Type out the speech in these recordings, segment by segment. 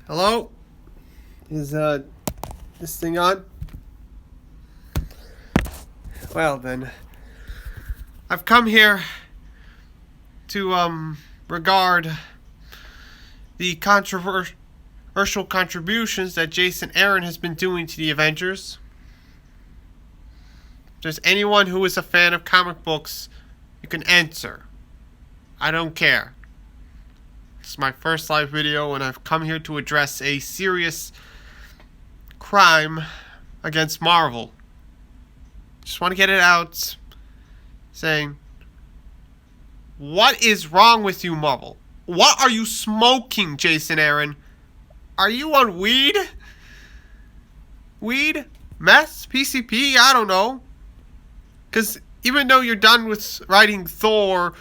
Hello? Is this thing on? Well then, I've come here to regard the controversial contributions that Jason Aaron has been doing to the Avengers. If there's anyone who is a fan of comic books, you can answer. I don't care. It's my first live video, and I've come here to address a serious crime against Marvel. Just want to get it out, saying, what is wrong with you, Marvel? What are you smoking, Jason Aaron? Are you on weed? Weed? Meth? PCP? I don't know. Because even though you're done with writing Thor's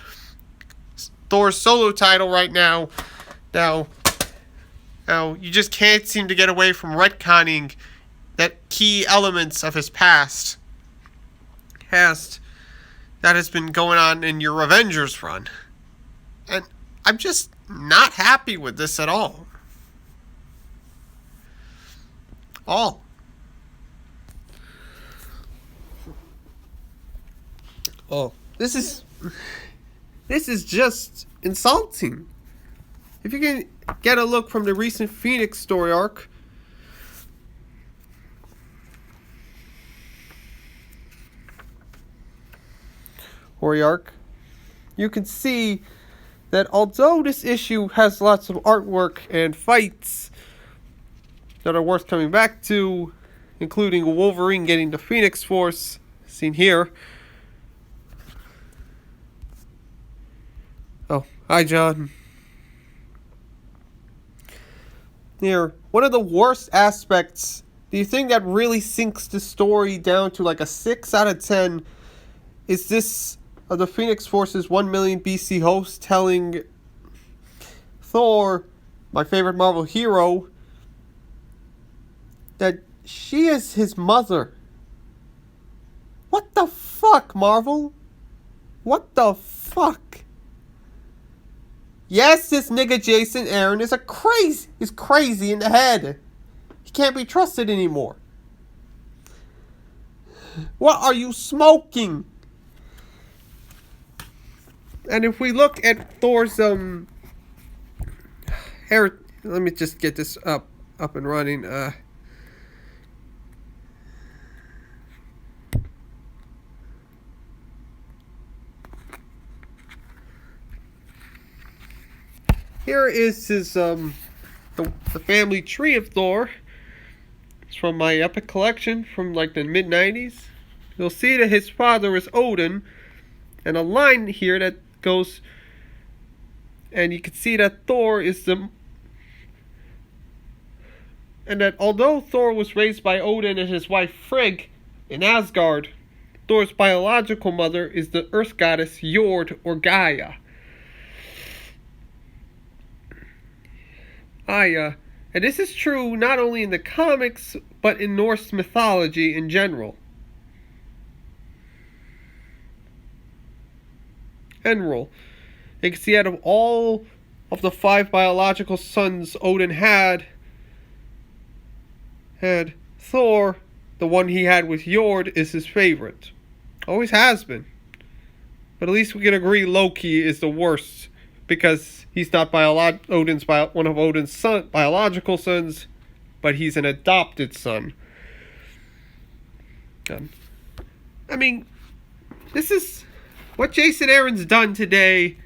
solo title right now, you just can't seem to get away from retconning that key elements of his past that has been going on in your Avengers run. And I'm just not happy with this at all. This is just insulting. If you can get a look from the recent Phoenix story arc, you can see that although this issue has lots of artwork and fights that are worth coming back to, including Wolverine getting the Phoenix Force, seen here. Oh, hi, John. Here, one of the worst aspects, the thing that really sinks the story down to like a 6 out of 10, is this of the Phoenix Force's 1 million BC host telling Thor, my favorite Marvel hero, that she is his mother. What the fuck, Marvel? What the fuck? Yes, this nigga Jason Aaron is crazy in the head. He can't be trusted anymore. What are you smoking? And if we look at Thor's hair, let me just get this up and running. Here is his the family tree of Thor. It's from my Epic collection from like the mid-90s. You'll see that his father is Odin, and a line here that goes, and you can see that Thor is and that although Thor was raised by Odin and his wife Frigg in Asgard, Thor's biological mother is the earth goddess Jord or Gaia. And this is true not only in the comics, but in Norse mythology in general. You can see out of all of the 5 biological sons Odin had Thor, the one he had with Jord, is his favorite. Always has been. But at least we can agree Loki is the worst, because he's not one of Odin's biological sons, but he's an adopted son. I mean, this is what Jason Aaron's done today.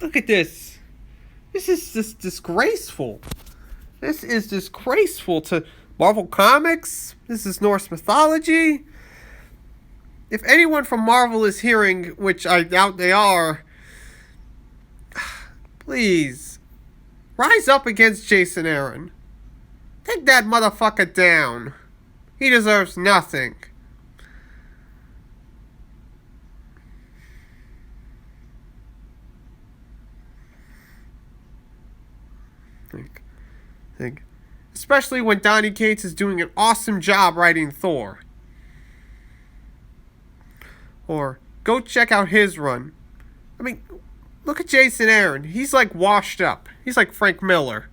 Look at this. This is just disgraceful. This is disgraceful to Marvel Comics. This is Norse mythology. If anyone from Marvel is hearing, which I doubt they are, please, rise up against Jason Aaron. Take that motherfucker down. He deserves nothing. Think. Especially when Donny Cates is doing an awesome job writing Thor. Or go check out his run. I mean, look at Jason Aaron. He's like washed up. He's like Frank Miller.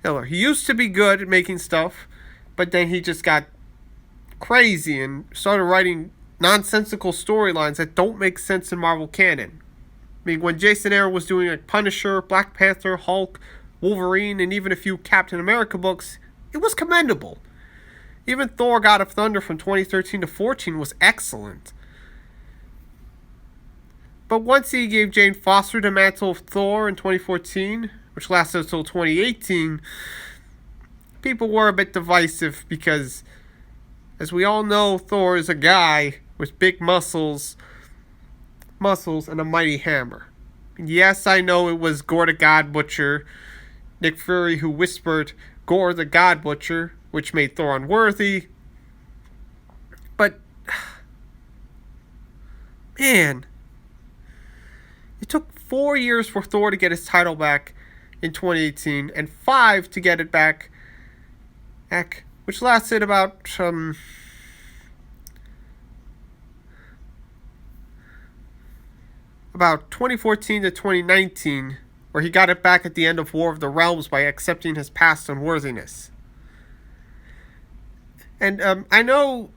He used to be good at making stuff, but then he just got crazy and started writing nonsensical storylines that don't make sense in Marvel canon. I mean, when Jason Aaron was doing like Punisher, Black Panther, Hulk, Wolverine, and even a few Captain America books, it was commendable. Even Thor God of Thunder from 2013 to 14 was excellent. But once he gave Jane Foster the mantle of Thor in 2014, which lasted until 2018, people were a bit divisive because, as we all know, Thor is a guy with big muscles and a mighty hammer. Yes, I know it was Gore the God Butcher, Nick Fury, who whispered Gore the God Butcher, which made Thor unworthy. But, man, it took 4 years for Thor to get his title back in 2018, and 5 to get it back, which lasted about about 2014 to 2019, where he got it back at the end of War of the Realms by accepting his past unworthiness. And I know,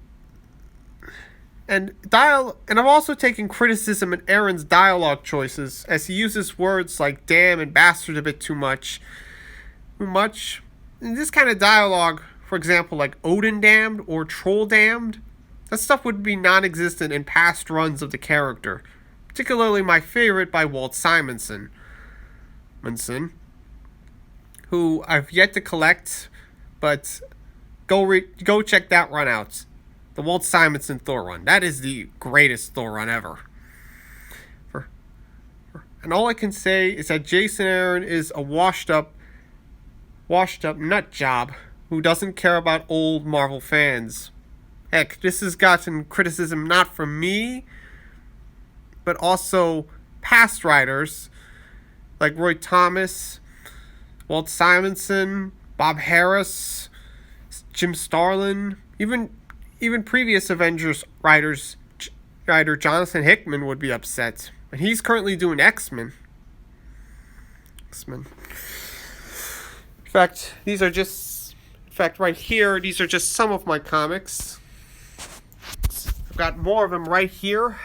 and I'm also taking criticism in Aaron's dialogue choices, as he uses words like damn and bastard a bit too much. In this kind of dialogue, for example, like Odin damned or Troll damned, that stuff would be non-existent in past runs of the character. Particularly my favorite by Walt Simonson, who I've yet to collect, but go check that run out. The Walt Simonson Thor run. That is the greatest Thor run ever. And all I can say is that Jason Aaron is a washed up nut job who doesn't care about old Marvel fans. Heck, this has gotten criticism not from me, but also past writers like Roy Thomas, Walt Simonson, Bob Harras, Jim Starlin, even previous Avengers writer Jonathan Hickman would be upset. And he's currently doing X-Men. In fact, right here, these are just some of my comics. I've got more of them right here.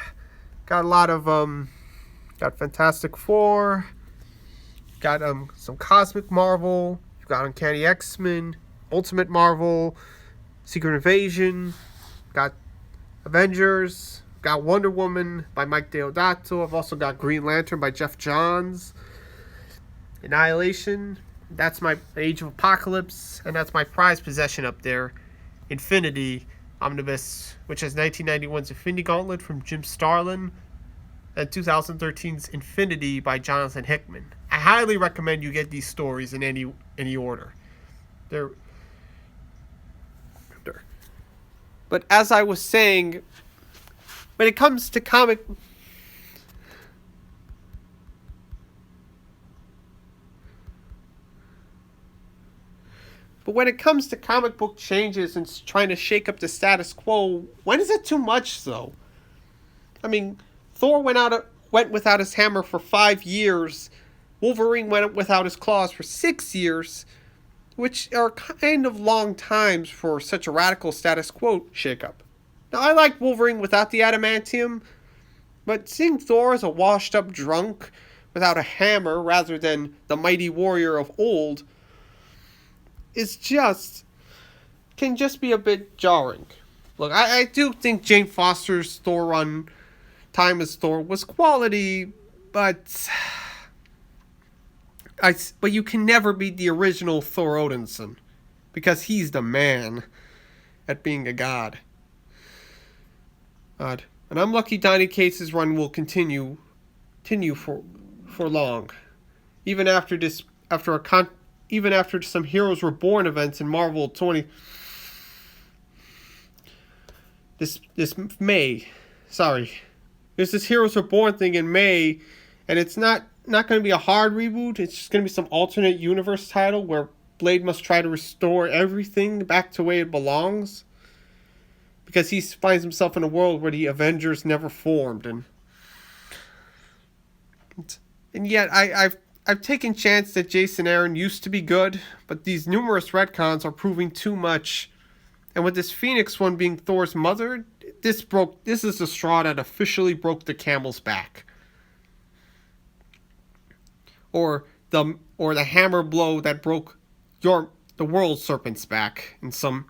Got a lot of, got Fantastic Four. Got some Cosmic Marvel. You've got Uncanny X-Men, Ultimate Marvel, Secret Invasion. Got Avengers. Got Wonder Woman by Mike Deodato. I've also got Green Lantern by Jeff Johns. Annihilation. That's my Age of Apocalypse. And that's my prized possession up there. Infinity Omnibus, which has 1991's Infinity Gauntlet from Jim Starlin and 2013's Infinity by Jonathan Hickman. I highly recommend you get these stories in any order. But as I was saying, when it comes to comic book changes and trying to shake up the status quo, when is it too much, though? I mean, Thor went without his hammer for 5 years. Wolverine went without his claws for 6 years, which are kind of long times for such a radical status quo shakeup. Now, I like Wolverine without the adamantium, but seeing Thor as a washed-up drunk without a hammer rather than the mighty warrior of old can just be a bit jarring. Look, I do think Jane Foster's Thor run, Time as Thor, was quality, but you can never beat the original Thor Odinson, because he's the man at being a god. And I'm lucky Donny Cates's run will continue for long, even after some Heroes Were Born events in Marvel 20 this May. Sorry, there's this Heroes Were Born thing in May, and it's not going to be a hard reboot. It's just going to be some alternate universe title where Blade must try to restore everything back to where it belongs, because he finds himself in a world where the Avengers never formed. And And yet, I've taken chance that Jason Aaron used to be good, but these numerous retcons are proving too much. And with this Phoenix one being Thor's mother, this is the straw that officially broke the camel's back. Or the hammer blow that broke the world serpent's back in some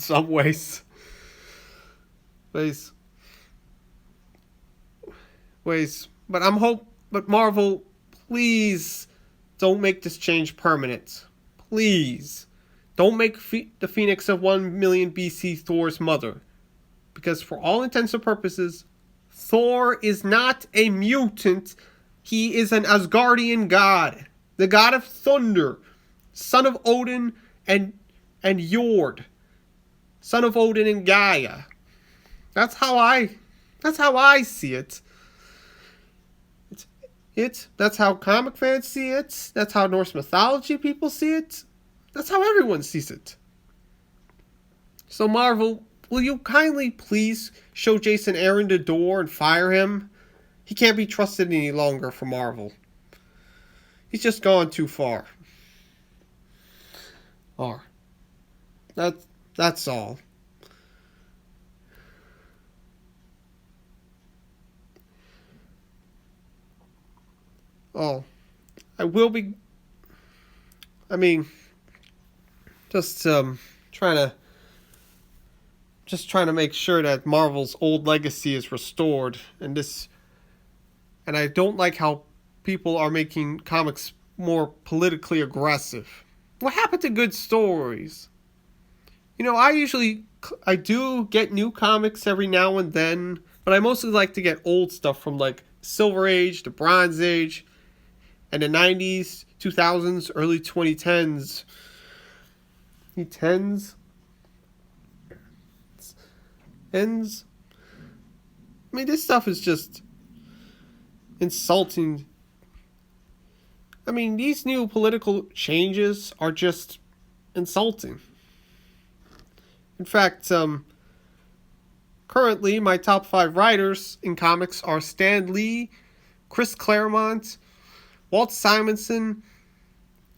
ways. But Marvel, please don't make this change permanent. Please don't make the Phoenix of 1 million BC Thor's mother, because for all intents and purposes, Thor is not a mutant. He is an Asgardian god, the god of thunder, son of Odin and Jord, son of Odin and Gaia. That's how I see it. That's how comic fans see it. That's how Norse mythology people see it. That's how everyone sees it. So Marvel, will you kindly please show Jason Aaron the door and fire him? He can't be trusted any longer for Marvel. He's just gone too far. That's all. Oh, just trying to make sure that Marvel's old legacy is restored, and I don't like how people are making comics more politically aggressive. What happened to good stories? I do get new comics every now and then, but I mostly like to get old stuff from like Silver Age, the Bronze Age, and the 90s, 2000s, early 2010s. This stuff is just insulting. These new political changes are just insulting. In fact, currently my top 5 writers in comics are Stan Lee, Chris Claremont, Walt Simonson,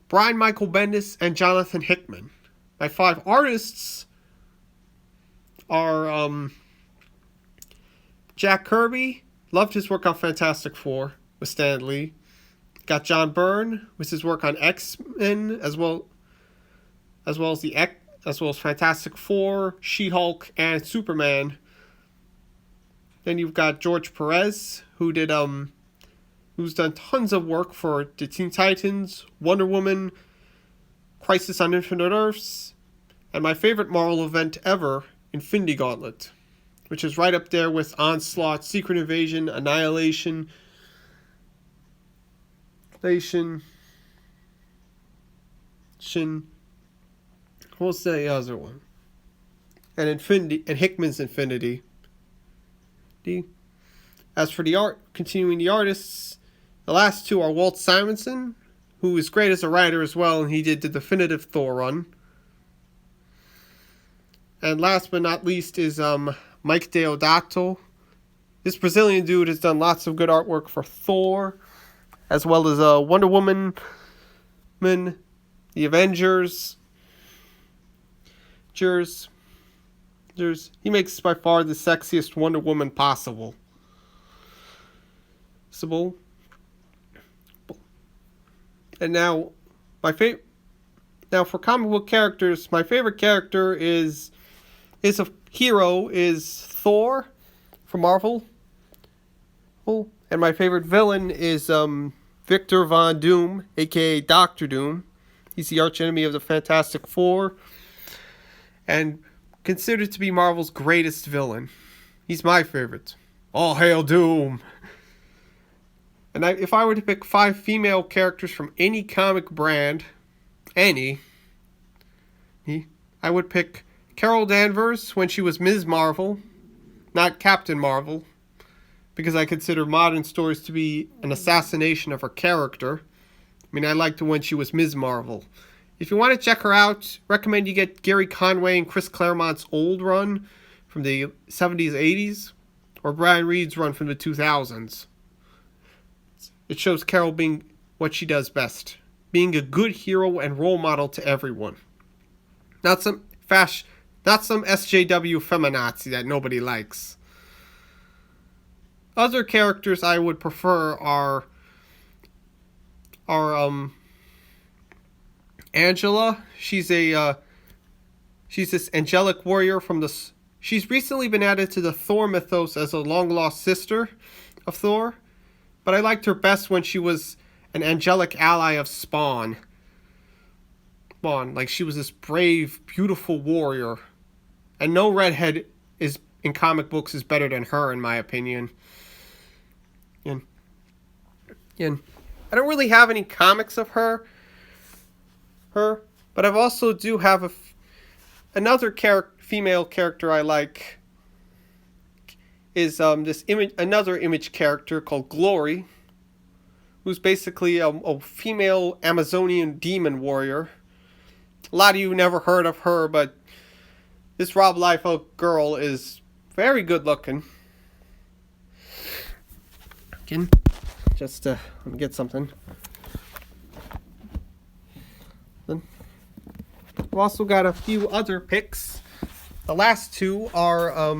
Brian Michael Bendis, and Jonathan Hickman. My 5 artists are Jack Kirby. Loved his work on Fantastic Four with Stan Lee. Got John Byrne with his work on X-Men as well as Fantastic Four, She-Hulk, and Superman. Then you've got George Perez, who's done tons of work for the Teen Titans, Wonder Woman, Crisis on Infinite Earths, and my favorite Marvel event ever, Infinity Gauntlet, which is right up there with Onslaught, Secret Invasion, Annihilation, what's the other one? And Infinity, and Hickman's Infinity. As for the art, continuing the artists, the last 2 are Walt Simonson, who is great as a writer as well, and he did the definitive Thor run. And last but not least is Mike Deodato. This Brazilian dude has done lots of good artwork for Thor, as well as Wonder Woman, the Avengers. He makes by far the sexiest Wonder Woman possible. And now for comic book characters, my favorite character is a hero is Thor from Marvel. And my favorite villain is Victor Von Doom, aka Doctor Doom. He's the archenemy of the Fantastic Four, and considered to be Marvel's greatest villain. He's my favorite. All hail Doom! And if I were to pick 5 female characters from any comic brand, I would pick Carol Danvers when she was Ms. Marvel, not Captain Marvel, because I consider modern stories to be an assassination of her character. I liked her when she was Ms. Marvel. If you want to check her out, recommend you get Gary Conway and Chris Claremont's old run from the 70s, 80s, or Brian Reed's run from the 2000s. It shows Carol being what she does best, being a good hero and role model to everyone. Not some SJW feminazi that nobody likes. Other characters I would prefer are Angela. She's this angelic warrior from the. She's recently been added to the Thor mythos as a long-lost sister of Thor, but I liked her best when she was an angelic ally of Spawn. Like she was this brave, beautiful warrior, and no redhead is in comic books is better than her, in my opinion. And I don't really have any comics of her, but I also do have another female character I like is another Image character called Glory, who's basically a female Amazonian demon warrior. A lot of you never heard of her, but this Rob Liefeld girl is very good looking. Just let me get something. Then I've also got a few other picks. The last two are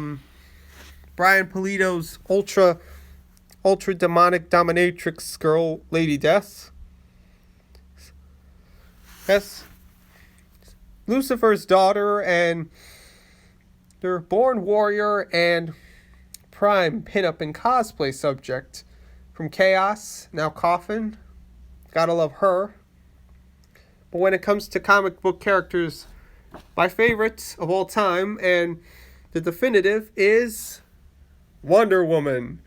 Brian Pulido's ultra demonic dominatrix girl, Lady Death. Yes, Lucifer's daughter and their born warrior and prime pinup and cosplay subject from Chaos, now Coffin. Gotta love her. But when it comes to comic book characters, my favorite of all time and the definitive is Wonder Woman.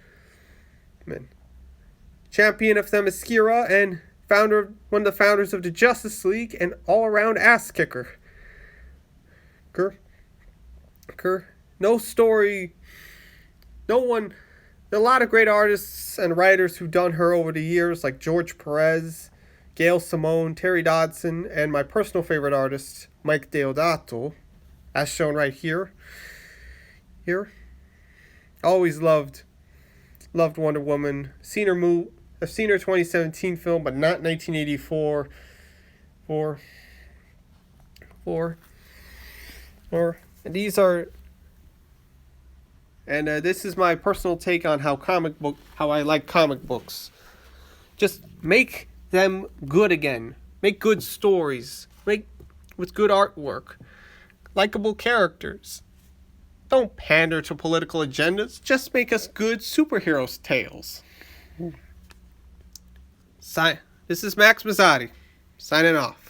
Champion of Themyscira and one of the founders of the Justice League and all-around ass kicker. No story. No one. There are a lot of great artists and writers who've done her over the years, like George Perez, Gail Simone, Terry Dodson, and my personal favorite artist, Mike Deodato, as shown right here. Always loved Wonder Woman. I've seen her 2017 film, but not 1984. This is my personal take on how I like comic books. Just make them good again. Make good stories. Make with good artwork. Likeable characters. Don't pander to political agendas. Just make us good superheroes tales. This is Max Mazzotti, signing off.